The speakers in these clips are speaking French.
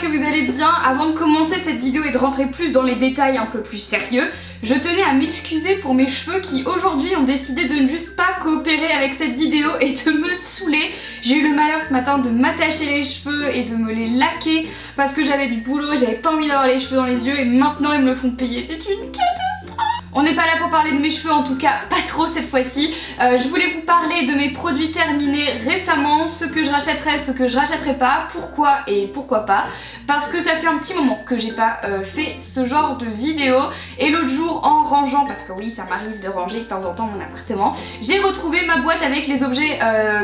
vous allez bien. Avant de commencer cette vidéo et de rentrer plus dans les détails un peu plus sérieux, je tenais à m'excuser pour mes cheveux qui aujourd'hui ont décidé de ne juste pas coopérer avec cette vidéo et de me saouler. J'ai eu le malheur ce matin de m'attacher les cheveux et de me les laquer parce que j'avais du boulot, j'avais pas envie d'avoir les cheveux dans les yeux et maintenant ils me le font payer. C'est une catastrophe. On n'est pas là pour parler de mes cheveux, en tout cas pas trop cette fois-ci. Je voulais vous parler de mes produits terminés récemment, ce que je rachèterais, ce que je rachèterais pas, pourquoi et pourquoi pas. Parce que ça fait un petit moment que j'ai pas fait ce genre de vidéo. Et l'autre jour en rangeant, parce que oui ça m'arrive de ranger de temps en temps mon appartement, j'ai retrouvé ma boîte avec les objets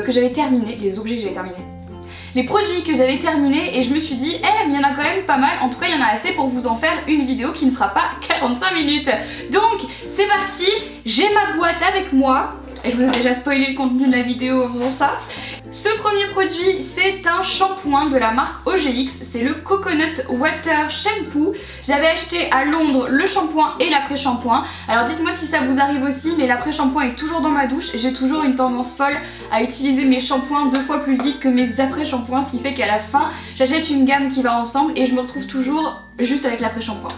que j'avais terminés. Les produits que j'avais terminés et je me suis dit, il y en a quand même pas mal, en tout cas il y en a assez pour vous en faire une vidéo qui ne fera pas 45 minutes. Donc c'est parti, j'ai ma boîte avec moi et je vous ai déjà spoilé le contenu de la vidéo en faisant ça. Ce premier produit, c'est un shampoing de la marque OGX, c'est le Coconut Water Shampoo. J'avais acheté à Londres le shampoing et l'après-shampoing. Alors dites-moi si ça vous arrive aussi, mais l'après-shampoing est toujours dans ma douche. J'ai toujours une tendance folle à utiliser mes shampoings 2 fois plus vite que mes après-shampoings, ce qui fait qu'à la fin, j'achète une gamme qui va ensemble et je me retrouve toujours juste avec l'après-shampoing.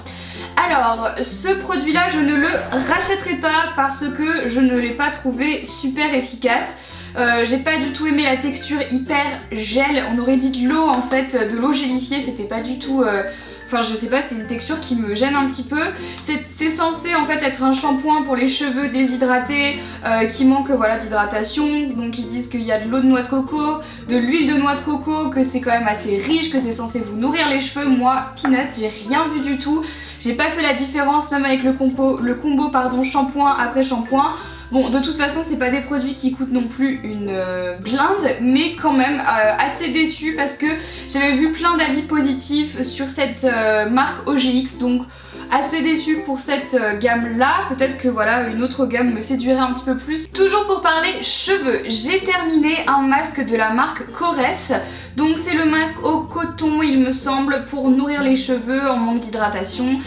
Alors, ce produit-là, je ne le rachèterai pas parce que je ne l'ai pas trouvé super efficace. J'ai pas du tout aimé la texture hyper gel, on aurait dit de l'eau en fait, de l'eau gélifiée, c'était pas du tout... Enfin je sais pas, c'est une texture qui me gêne un petit peu. C'est censé en fait être un shampoing pour les cheveux déshydratés qui manquent voilà, d'hydratation. Donc ils disent qu'il y a de l'eau de noix de coco, de l'huile de noix de coco, que c'est quand même assez riche, que c'est censé vous nourrir les cheveux. Moi, peanuts, j'ai rien vu du tout. J'ai pas fait la différence même avec le combo shampoing après shampoing. Bon, de toute façon, c'est pas des produits qui coûtent non plus une blinde, mais quand même assez déçue parce que j'avais vu plein d'avis positifs sur cette marque OGX, donc assez déçue pour cette gamme là. Peut-être que voilà, une autre gamme me séduirait un petit peu plus. Toujours pour parler cheveux, j'ai terminé un masque de la marque Korres. Donc c'est le masque au coton il me semble pour nourrir les cheveux en manque d'hydratation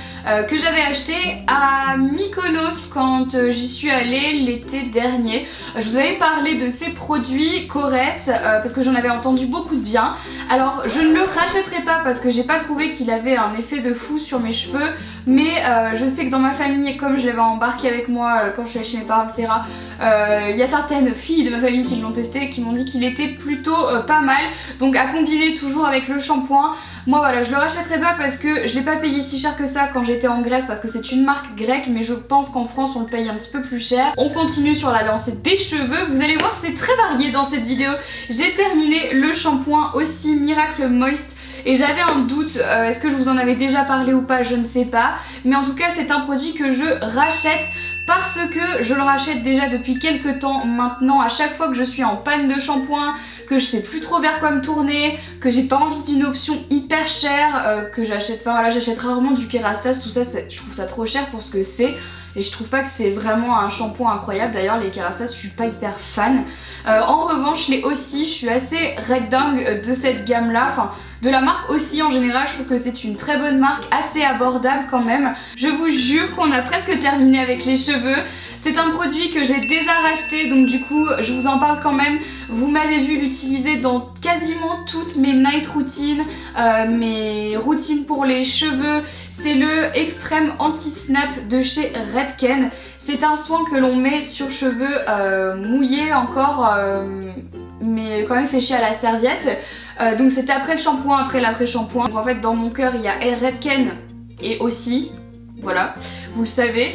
que j'avais acheté à Mykonos quand j'y suis allée l'été dernier. Je vous avais parlé de ces produits Korres parce que j'en avais entendu beaucoup de bien. Alors je ne le rachèterai pas parce que j'ai pas trouvé qu'il avait un effet de fou sur mes cheveux, mais je sais que dans ma famille, comme je l'avais embarqué avec moi quand je suis allée chez mes parents etc, il y a certaines filles de ma famille qui l'ont testé et qui m'ont dit qu'il était plutôt pas mal. Donc à combiner toujours avec le shampoing. Moi voilà, je le rachèterai pas parce que je l'ai pas payé si cher que ça quand j'étais en Grèce parce que c'est une marque grecque, mais je pense qu'en France on le paye un petit peu plus cher. On continue sur la lancée des cheveux, vous allez voir c'est très varié dans cette vidéo. J'ai terminé le shampoing aussi Miracle Moist. Et j'avais un doute, est-ce que je vous en avais déjà parlé ou pas, je ne sais pas. Mais en tout cas c'est un produit que je rachète parce que je le rachète déjà depuis quelques temps maintenant. À chaque fois que je suis en panne de shampoing, que je sais plus trop vers quoi me tourner, que j'ai pas envie d'une option hyper chère, que j'achète pas, voilà, j'achète rarement du Kerastase, tout ça je trouve ça trop cher pour ce que c'est. Et je trouve pas que c'est vraiment un shampoing incroyable. D'ailleurs les Kerastase je suis pas hyper fan. En revanche les Aussie, je suis assez red dingue de cette gamme là, enfin de la marque Aussie en général. Je trouve que c'est une très bonne marque, assez abordable quand même. Je vous jure qu'on a presque terminé avec les cheveux. C'est un produit que j'ai déjà racheté, donc du coup je vous en parle quand même. Vous m'avez vu l'utiliser dans quasiment toutes mes night routines, mes routines pour les cheveux. C'est le Extreme Anti-Snap de chez Redken. C'est un soin que l'on met sur cheveux mouillés encore, mais quand même séchés à la serviette. Donc c'est après le shampoing, après l'après-shampoing. Donc en fait dans mon cœur il y a Redken et aussi, voilà, vous le savez.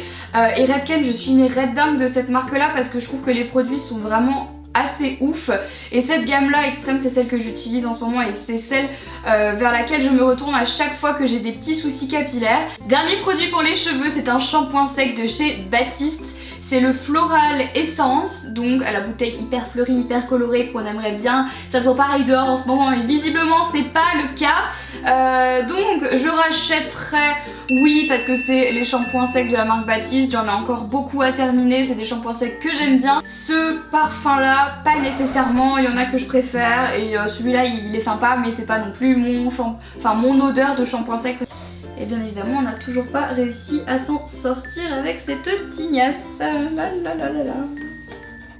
Et Redken, je suis mes red dingue de cette marque là parce que je trouve que les produits sont vraiment assez ouf. Et cette gamme là extrême, c'est celle que j'utilise en ce moment et c'est celle vers laquelle je me retourne à chaque fois que j'ai des petits soucis capillaires. Dernier produit pour les cheveux, c'est un shampoing sec de chez Baptiste. C'est le Floral Essence, donc à la bouteille hyper fleurie, hyper colorée qu'on aimerait bien. Ça soit pareil dehors en ce moment, mais visiblement c'est pas le cas. Donc je rachèterai, oui, parce que c'est les shampoings secs de la marque Baptiste. J'en ai encore beaucoup à terminer, c'est des shampoings secs que j'aime bien. Ce parfum là, pas nécessairement, il y en a que je préfère. Et celui-là il est sympa, mais c'est pas non plus mon odeur de shampoing sec. Et bien évidemment on n'a toujours pas réussi à s'en sortir avec cette tignasse.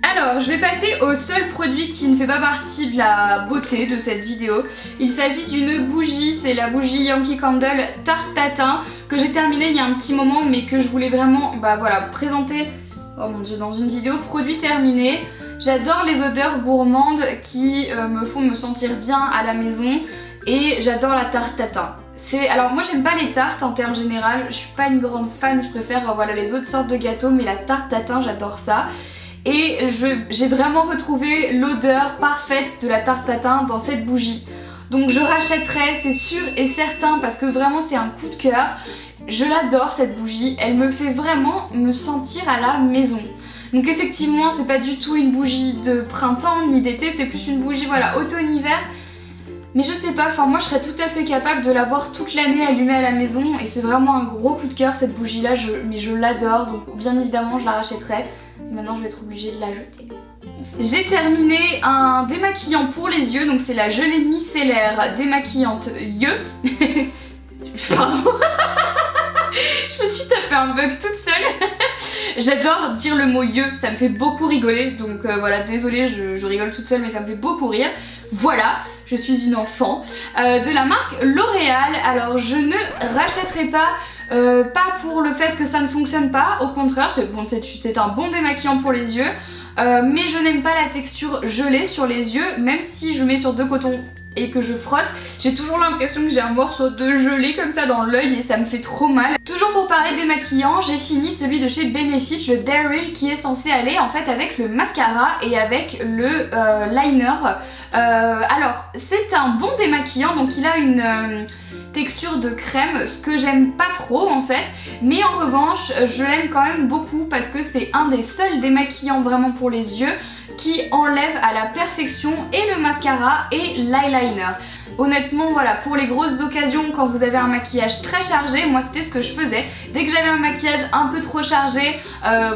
Alors je vais passer au seul produit qui ne fait pas partie de la beauté de cette vidéo. Il s'agit d'une bougie, c'est la bougie Yankee Candle Tarte Tatin que j'ai terminée il y a un petit moment mais que je voulais vraiment voilà, présenter, oh mon dieu, dans une vidéo produit terminé. J'adore les odeurs gourmandes qui me font me sentir bien à la maison et j'adore la tarte tatin. Alors moi j'aime pas les tartes en termes général, je suis pas une grande fan, je préfère voilà, les autres sortes de gâteaux, mais la tarte tatin j'adore ça. Et j'ai vraiment retrouvé l'odeur parfaite de la tarte tatin dans cette bougie. Donc je rachèterai, c'est sûr et certain, parce que vraiment c'est un coup de cœur. Je l'adore cette bougie, elle me fait vraiment me sentir à la maison. Donc effectivement c'est pas du tout une bougie de printemps ni d'été, c'est plus une bougie voilà, automne-hiver. Mais je sais pas, enfin moi je serais tout à fait capable de l'avoir toute l'année allumée à la maison et c'est vraiment un gros coup de cœur cette bougie là, mais je l'adore, donc bien évidemment je la rachèterai. Maintenant je vais être obligée de la jeter. J'ai terminé un démaquillant pour les yeux, donc c'est la gelée micellaire démaquillante yeux. Pardon. Je me suis tapé un bug toute seule. J'adore dire le mot yeux, ça me fait beaucoup rigoler, donc voilà, désolée, je rigole toute seule mais ça me fait beaucoup rire. Voilà, je suis une enfant. De la marque L'Oréal, alors je ne rachèterai pas, pas pour le fait que ça ne fonctionne pas, au contraire, c'est un bon démaquillant pour les yeux. Mais je n'aime pas la texture gelée sur les yeux, même si je mets sur 2 cotons et que je frotte, j'ai toujours l'impression que j'ai un morceau de gelée comme ça dans l'œil et ça me fait trop mal. Toujours pour parler des maquillants, j'ai fini celui de chez Benefit, le Daryl, qui est censé aller en fait avec le mascara et avec le liner. Alors c'est un bon démaquillant, donc il a une texture de crème, ce que j'aime pas trop en fait, mais en revanche je l'aime quand même beaucoup parce que c'est un des seuls démaquillants vraiment pour les yeux qui enlève à la perfection et le mascara et l'eyeliner. Honnêtement voilà, pour les grosses occasions quand vous avez un maquillage très chargé, moi c'était ce que je faisais. Dès que j'avais un maquillage un peu trop chargé,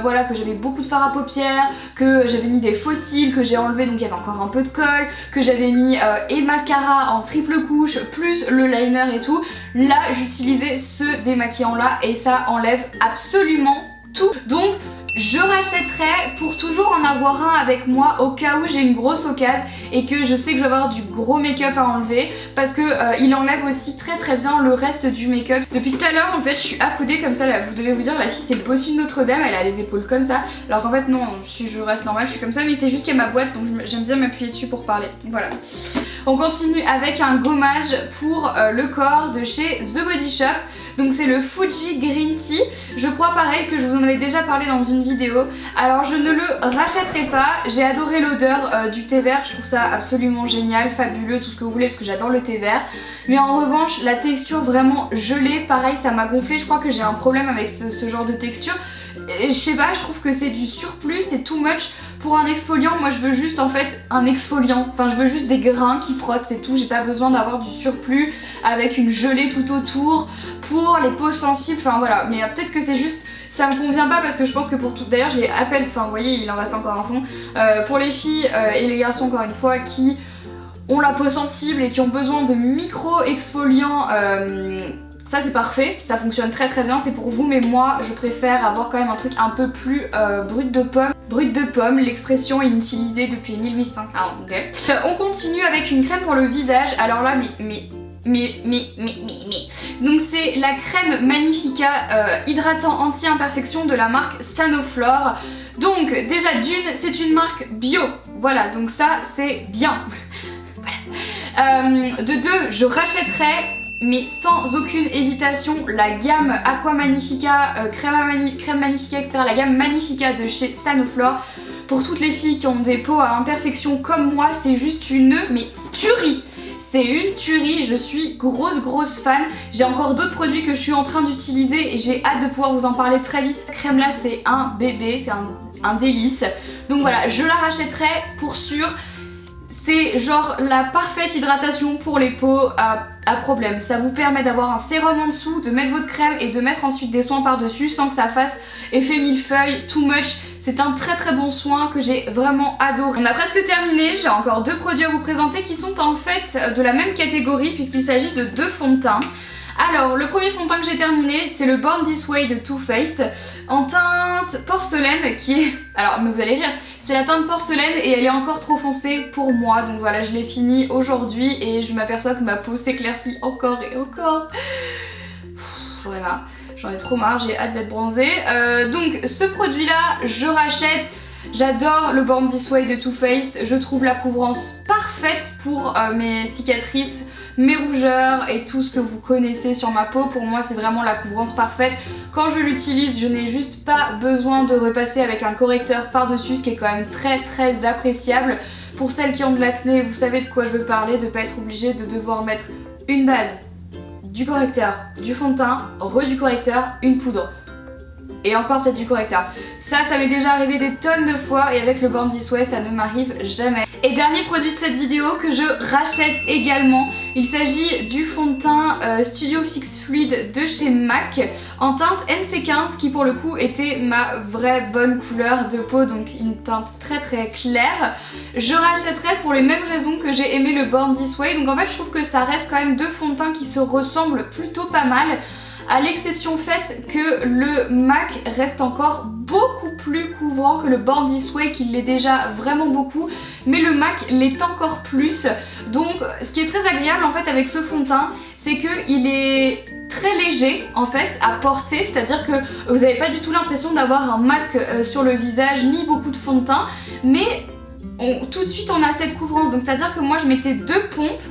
voilà, que j'avais beaucoup de fard à paupières, que j'avais mis des faux cils, que j'ai enlevé donc il y avait encore un peu de colle, que j'avais mis et mascara en triple couche plus le liner et tout, là j'utilisais ce démaquillant là et ça enlève absolument tout. Donc je rachèterai pour toujours en avoir un avec moi au cas où j'ai une grosse occasion et que je sais que je vais avoir du gros make-up à enlever, parce que il enlève aussi très bien le reste du make-up. Depuis tout à l'heure en fait je suis accoudée comme ça, là, vous devez vous dire la fille c'est le bossu de Notre-Dame, elle a les épaules comme ça, alors qu'en fait non, si je reste normale je suis comme ça, mais c'est juste qu'il y a ma boîte donc j'aime bien m'appuyer dessus pour parler. Voilà. On continue avec un gommage pour le corps de chez The Body Shop. Donc c'est le Fuji Green Tea. Je crois pareil que je vous en avais déjà parlé dans une vidéo. Alors je ne le rachèterai pas. J'ai adoré l'odeur du thé vert. Je trouve ça absolument génial, fabuleux, tout ce que vous voulez parce que j'adore le thé vert. Mais en revanche la texture vraiment gelée, pareil ça m'a gonflé. Je crois que j'ai un problème avec ce genre de texture. Je sais pas, je trouve que c'est du surplus, c'est too much. Pour un exfoliant, moi je veux juste en fait un exfoliant, enfin je veux juste des grains qui frottent, c'est tout, j'ai pas besoin d'avoir du surplus avec une gelée tout autour pour les peaux sensibles, enfin voilà, mais peut-être que c'est juste, ça me convient pas parce que je pense que pour tout, d'ailleurs j'ai à peine, enfin vous voyez il en reste encore un fond, pour les filles et les garçons encore une fois qui ont la peau sensible et qui ont besoin de micro exfoliants, ça c'est parfait, ça fonctionne très bien, c'est pour vous, mais moi je préfère avoir quand même un truc un peu plus brut de pomme. Brut de pomme, l'expression est utilisée depuis 1800. Ah ok. On continue avec une crème pour le visage, alors là donc c'est la crème Magnifica hydratant anti-imperfection de la marque Sanoflore. Donc déjà d'une, c'est une marque bio, voilà, donc ça c'est bien. Voilà. De deux, je rachèterai mais sans aucune hésitation la gamme Aqua Magnifica, crème Magnifica, etc. La gamme Magnifica de chez Sanoflore. Pour toutes les filles qui ont des peaux à imperfection comme moi, c'est juste une tuerie. C'est une tuerie, je suis grosse fan. J'ai encore d'autres produits que je suis en train d'utiliser et j'ai hâte de pouvoir vous en parler très vite. Cette crème là c'est un bébé, c'est un délice. Donc voilà, je la rachèterai pour sûr. C'est genre la parfaite hydratation pour les peaux à problème. Ça vous permet d'avoir un sérum en dessous, de mettre votre crème et de mettre ensuite des soins par dessus sans que ça fasse effet millefeuille, too much. C'est un très bon soin que j'ai vraiment adoré. On a presque terminé, j'ai encore deux produits à vous présenter qui sont en fait de la même catégorie puisqu'il s'agit de deux fonds de teint. Alors, le premier fond de teint que j'ai terminé, c'est le Born This Way de Too Faced en teinte porcelaine qui est... Alors, mais vous allez rire, c'est la teinte porcelaine et elle est encore trop foncée pour moi. Donc voilà, je l'ai fini aujourd'hui et je m'aperçois que ma peau s'éclaircit encore et encore. J'en ai marre, j'en ai trop marre, j'ai hâte d'être bronzée. Donc ce produit-là, je rachète. J'adore le Born This Way de Too Faced, je trouve la couvrance parfaite pour mes cicatrices, mes rougeurs et tout ce que vous connaissez sur ma peau. Pour moi c'est vraiment la couvrance parfaite. Quand je l'utilise, je n'ai juste pas besoin de repasser avec un correcteur par-dessus, ce qui est quand même très appréciable. Pour celles qui ont de l'acné, vous savez de quoi je veux parler, de pas être obligée de devoir mettre une base, du correcteur, du fond de teint, du correcteur, une poudre. Et encore peut-être du correcteur. Ça m'est déjà arrivé des tonnes de fois et avec le Born This Way ça ne m'arrive jamais. Et dernier produit de cette vidéo que je rachète également, il s'agit du fond de teint Studio Fix Fluid de chez MAC en teinte NC15 qui pour le coup était ma vraie bonne couleur de peau, donc une teinte très claire. Je rachèterai pour les mêmes raisons que j'ai aimé le Born This Way, donc en fait je trouve que ça reste quand même deux fonds de teint qui se ressemblent plutôt pas mal. À l'exception faite que le MAC reste encore beaucoup plus couvrant que le Born This Way qui l'est déjà vraiment beaucoup, mais le MAC l'est encore plus. Donc ce qui est très agréable en fait avec ce fond de teint, c'est qu'il est très léger en fait à porter, c'est-à-dire que vous n'avez pas du tout l'impression d'avoir un masque sur le visage ni beaucoup de fond de teint, mais tout de suite on a cette couvrance, donc c'est à dire que moi je mettais 2 pompes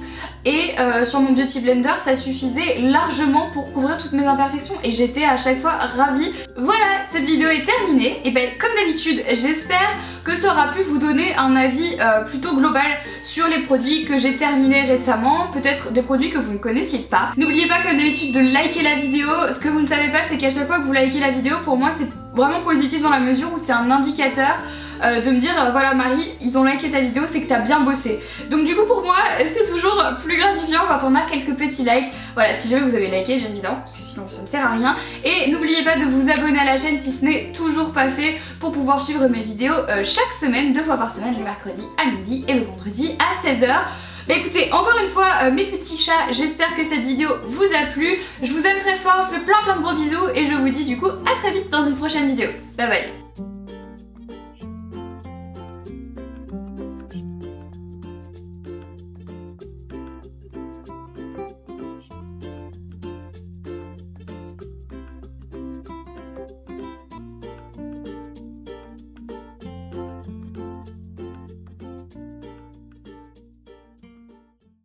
et sur mon Beauty Blender ça suffisait largement pour couvrir toutes mes imperfections et j'étais à chaque fois ravie. Voilà, cette vidéo est terminée et ben comme d'habitude j'espère que ça aura pu vous donner un avis plutôt global sur les produits que j'ai terminés récemment, peut-être des produits que vous ne connaissiez pas. N'oubliez pas comme d'habitude de liker la vidéo. Ce que vous ne savez pas c'est qu'à chaque fois que vous likez la vidéo, pour moi c'est vraiment positif dans la mesure où c'est un indicateur de me dire voilà Marie, ils ont liké ta vidéo, c'est que t'as bien bossé. Donc du coup pour moi c'est toujours plus gratifiant quand on a quelques petits likes. Voilà, si jamais vous avez liké bien évidemment, parce que sinon ça ne sert à rien. Et n'oubliez pas de vous abonner à la chaîne si ce n'est toujours pas fait pour pouvoir suivre mes vidéos chaque semaine, 2 fois par semaine, le mercredi à midi et le vendredi à 16h. Bah écoutez, encore une fois mes petits chats, j'espère que cette vidéo vous a plu. Je vous aime très fort, je vous fais plein de gros bisous et je vous dis du coup à très vite dans une prochaine vidéo. Bye bye.